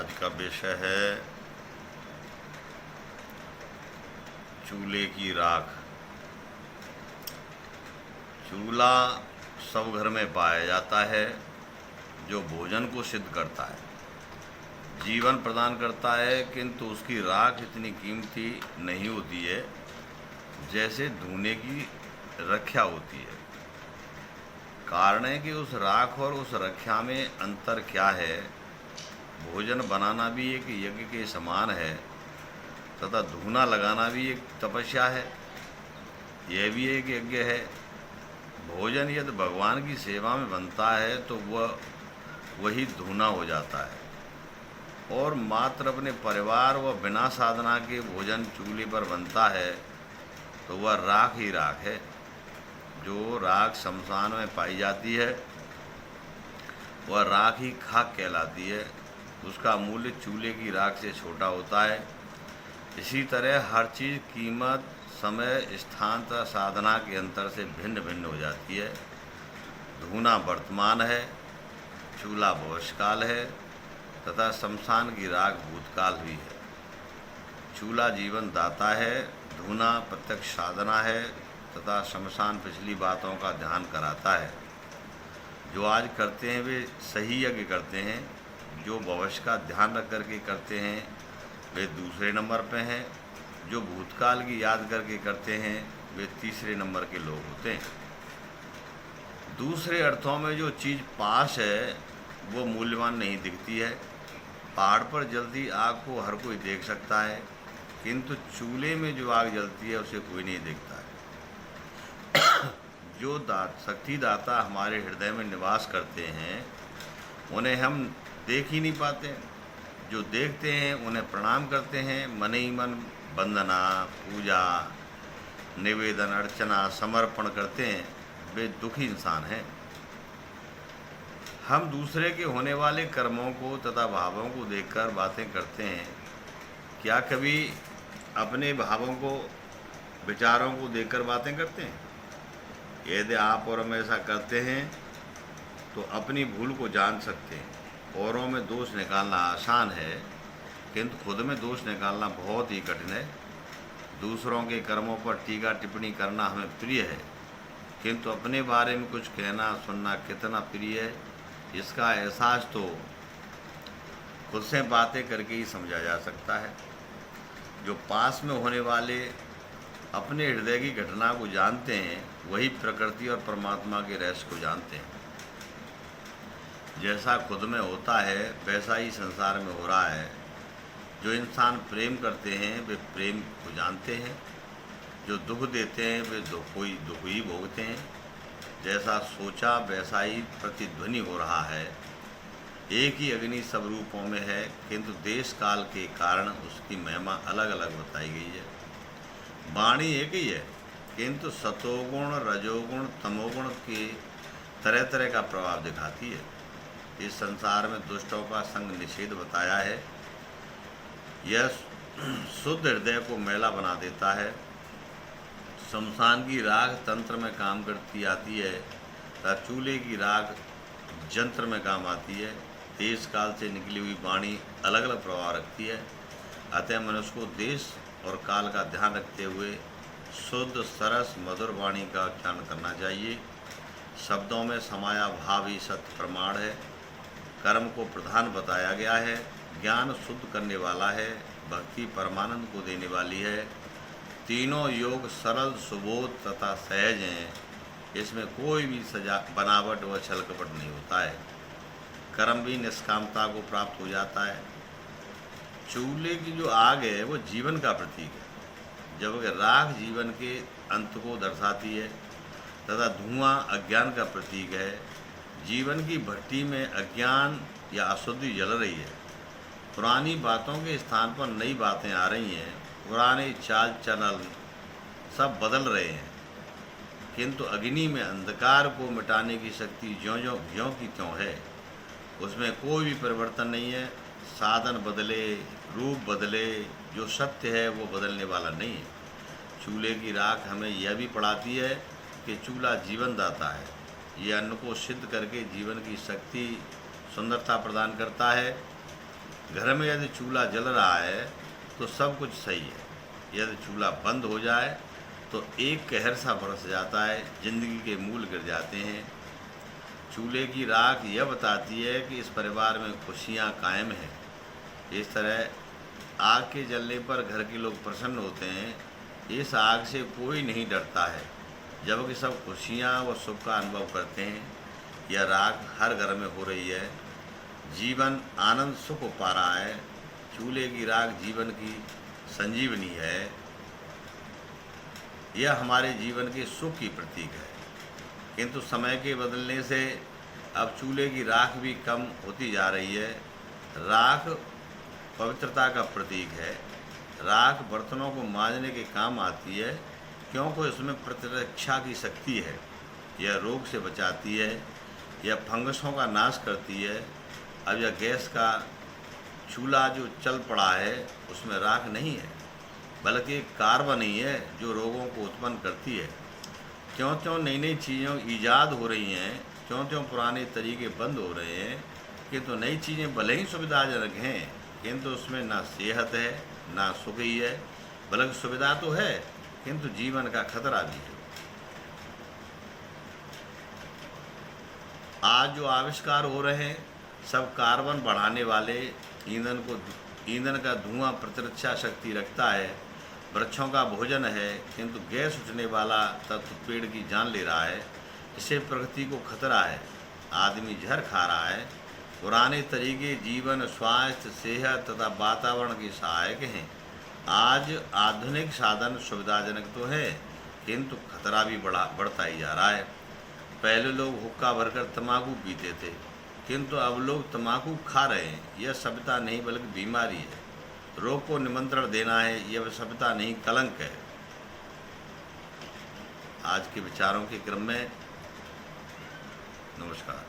आज का विषय है चूल्हे की राख। चूल्हा सब घर में पाया जाता है, जो भोजन को सिद्ध करता है, जीवन प्रदान करता है, किंतु उसकी राख इतनी कीमती नहीं होती है जैसे धुएं की रक्षा होती है। कारण है कि उस राख और उस रक्षा में अंतर क्या है। भोजन बनाना भी एक यज्ञ के समान है तथा धूना लगाना भी एक तपस्या है, यह भी एक यज्ञ है। भोजन यदि भगवान की सेवा में बनता है तो वह वही धूना हो जाता है, और मात्र अपने परिवार व बिना साधना के भोजन चूल्हे पर बनता है तो वह राख ही राख है। जो राख शमशान में पाई जाती है वह राख ही खाक कहलाती है। उसका मूल्य चूल्हे की राख से छोटा होता है। इसी तरह हर चीज़ कीमत, समय, स्थान तथा साधना के अंतर से भिन्न भिन्न हो जाती है। धूना वर्तमान है, चूल्हा भविष्यकाल है तथा शमशान की राख भूतकाल भी है। चूल्हा जीवन दाता है, धूना प्रत्यक्ष साधना है तथा शमशान पिछली बातों का ध्यान कराता है। जो आज करते हैं वे सही यज्ञ करते हैं, जो भविष्य का ध्यान रख करके करते हैं वे दूसरे नंबर पे हैं, जो भूतकाल की याद करके करते हैं वे तीसरे नंबर के लोग होते हैं। दूसरे अर्थों में जो चीज़ पास है वो मूल्यवान नहीं दिखती है। पहाड़ पर जलती आग को हर कोई देख सकता है, किंतु चूल्हे में जो आग जलती है उसे कोई नहीं देखता है। जो शक्ति दाता हमारे हृदय में निवास करते हैं उन्हें हम देख ही नहीं पाते। जो देखते हैं उन्हें प्रणाम करते हैं, मन ही मन वंदना, पूजा, निवेदन, अर्चना, समर्पण करते हैं। वे दुखी इंसान हैं। हम दूसरे के होने वाले कर्मों को तथा भावों को देखकर बातें करते हैं। क्या कभी अपने भावों को, विचारों को देखकर बातें करते हैं? यदि आप और हम ऐसा करते हैं तो अपनी भूल को जान सकते हैं। औरों में दोष निकालना आसान है, किंतु खुद में दोष निकालना बहुत ही कठिन है। दूसरों के कर्मों पर टीका टिप्पणी करना हमें प्रिय है, किंतु अपने बारे में कुछ कहना सुनना कितना प्रिय है इसका एहसास तो खुद से बातें करके ही समझा जा सकता है। जो पास में होने वाले अपने हृदय की घटना को जानते हैं वही प्रकृति और परमात्मा के रहस्य को जानते हैं। जैसा खुद में होता है वैसा ही संसार में हो रहा है। जो इंसान प्रेम करते हैं वे प्रेम को जानते हैं, जो दुख देते हैं वे दुख ही भोगते हैं। जैसा सोचा वैसा ही प्रतिध्वनि हो रहा है। एक ही अग्नि सब रूपों में है, किंतु देश काल के कारण उसकी महिमा अलग अलग बताई गई है। वाणी एक ही है, किंतु सतोगुण, रजोगुण, तमोगुण के तरह तरह का प्रभाव दिखाती है। इस संसार में दुष्टों का संग निषेध बताया है। यह शुद्ध हृदय को मैला बना देता है। शमशान की राख तंत्र में काम करती आती है तथा चूल्हे की राख जंत्र में काम आती है। देश काल से निकली हुई वाणी अलग अलग प्रभाव रखती है। अतः मनुष्य को देश और काल का ध्यान रखते हुए शुद्ध, सरस, मधुर वाणी का उच्चारण करना चाहिए। शब्दों में समाया भाव ही सत्य प्रमाण है। कर्म को प्रधान बताया गया है। ज्ञान शुद्ध करने वाला है, भक्ति परमानंद को देने वाली है। तीनों योग सरल, सुबोध तथा सहज हैं। इसमें कोई भी बनावट व छल कपट नहीं होता है। कर्म भी निष्कामता को प्राप्त हो जाता है। चूल्हे की जो आग है वो जीवन का प्रतीक है, जबकि राख जीवन के अंत को दर्शाती है तथा धुआं अज्ञान का प्रतीक है। जीवन की भट्टी में अज्ञान या अशुद्धि जल रही है। पुरानी बातों के स्थान पर नई बातें आ रही हैं। पुराने चाल चलन सब बदल रहे हैं, किंतु अग्नि में अंधकार को मिटाने की शक्ति ज्यों की त्यों है। उसमें कोई भी परिवर्तन नहीं है। साधन बदले, रूप बदले, जो सत्य है वो बदलने वाला नहीं है। चूल्हे की राख हमें यह भी पढ़ाती है कि चूल्हा जीवन दाता है। ये अन्न को सिद्ध करके जीवन की शक्ति, सुंदरता प्रदान करता है। घर में यदि चूल्हा जल रहा है तो सब कुछ सही है, यदि चूल्हा बंद हो जाए तो एक कहर सा बरस जाता है, जिंदगी के मूल गिर जाते हैं। चूल्हे की राख यह बताती है कि इस परिवार में खुशियाँ कायम हैं। इस तरह आग के जलने पर घर के लोग प्रसन्न होते हैं। इस आग से कोई नहीं डरता है, जबकि सब खुशियाँ व सुख का अनुभव करते हैं। यह राख हर घर में हो रही है। जीवन आनंद सुख पा रहा है। चूल्हे की राख जीवन की संजीवनी है। यह हमारे जीवन के सुख की प्रतीक है। किंतु समय के बदलने से अब चूल्हे की राख भी कम होती जा रही है। राख पवित्रता का प्रतीक है। राख बर्तनों को मांजने के काम आती है, क्योंकि इसमें प्रतिरक्षा की शक्ति है। यह रोग से बचाती है, यह फंगसों का नाश करती है। अब यह गैस का चूल्हा जो चल पड़ा है उसमें राख नहीं है, बल्कि कार्बन ही है जो रोगों को उत्पन्न करती है। क्यों त्यों नई नई चीज़ों ईजाद हो रही हैं, क्यों त्यों पुराने तरीके बंद हो रहे हैं। किंतु नई चीज़ें भले ही सुविधाजनक हैं, किंतु उसमें ना सेहत है ना सुख ही है। बल्कि सुविधा तो है, किंतु जीवन का खतरा भी है। आज जो आविष्कार हो रहे हैं सब कार्बन बढ़ाने वाले। ईंधन का धुआं प्रतिरक्षा शक्ति रखता है। वृक्षों का भोजन है, किंतु गैस उठने वाला तत्व पेड़ की जान ले रहा है। इससे प्रकृति को खतरा है। आदमी जहर खा रहा है। पुराने तरीके जीवन, स्वास्थ्य, सेहत तथा वातावरण के सहायक हैं। आज आधुनिक साधन सुविधाजनक तो है, किंतु खतरा भी बढ़ता ही जा रहा है। पहले लोग हुक्का भरकर तंबाकू पीते थे, किंतु अब लोग तंबाकू खा रहे हैं। यह सभ्यता नहीं बल्कि बीमारी है। रोग को निमंत्रण देना है, यह सभ्यता नहीं कलंक है। आज के विचारों के क्रम में नमस्कार।